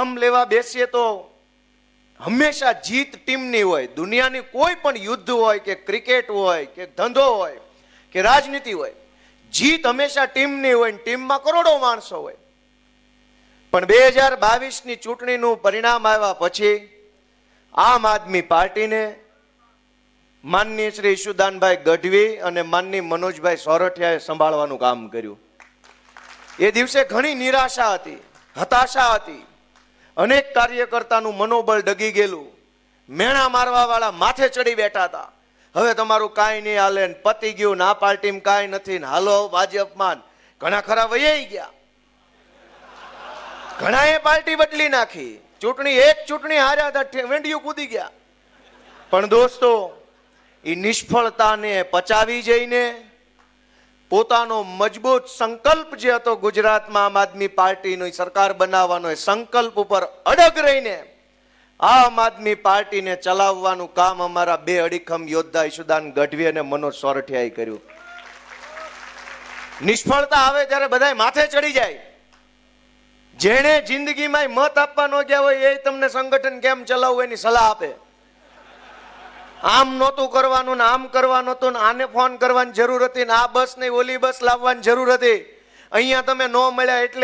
નામ લેવા બેસીએ તો હંમેશા જીત ટીમની હોય. દુનિયાની કોઈ પણ યુદ્ધ હોય કે ક્રિકેટ હોય કે ધંધો હોય કે રાજનીતિ હોય, જીત હંમેશા ટીમની હોય. ટીમમાં કરોડો માણસો હોય. પણ 2022ની ચૂંટણીનું પરિણામ આવ્યા પછી આમ આદમી પાર્ટીને માનનીય શ્રી ઈશુદાનભાઈ ગઢવી અને માનનીય મનોજભાઈ સોરઠિયાએ સંભાળવાનું કામ કર્યું. એ દિવસે ઘણી નિરાશા હતી, હતાશા હતી. અનેક કાર્યકર્તાનું મનોબળ ડગી ગયેલું. મેણા મારવા વાળા માથે ચડી બેઠા હતા. હવે તમારું કાંઈ નહીં હાલે, પતી ગયું, ના પાર્ટીમાં કાંઈ નથી, હાલો ભાજપમાં. ઘણા ખરા વૈયાઈ ગયા, ઘણાએ પાર્ટી બદલી નાખી. એક ચૂંટણી હાર્યા હતા, વેંડિયું કૂદી ગયા. પણ દોસ્તો, એ નિષ્ફળતાને પચાવી જઈને પોતાનો મજબૂત સંકલ્પ જે હતો ગુજરાતમાં આમ આદમી પાર્ટીની સરકાર બનાવવાનો, એ સંકલ્પ ઉપર અડગ રહીને આમ આદમી પાર્ટીને ચલાવવાનું કામ અમારા બે અડીખમ યોદ્ધા ઈશુદાન ગઢવી અને મનોજ સોરઠિયાએ કર્યું. નિષ્ફળતા આવે ત્યારે બધાય માથે ચડી જાય. જેણે જિંદગીમાં મત આપવા ન ગયા હોય એ તમને સંગઠન કેમ ચલાવવું એની સલાહ આપે. આમ નહોતું કરવાનું ને આમ કરવાનું હતું ને આને ફોન કરવાની જરૂર હતી ને આ બસ ને ઓલી બસ લાવવાની જરૂર હતી. અહીંયા તમે ન મળ્યા એટલે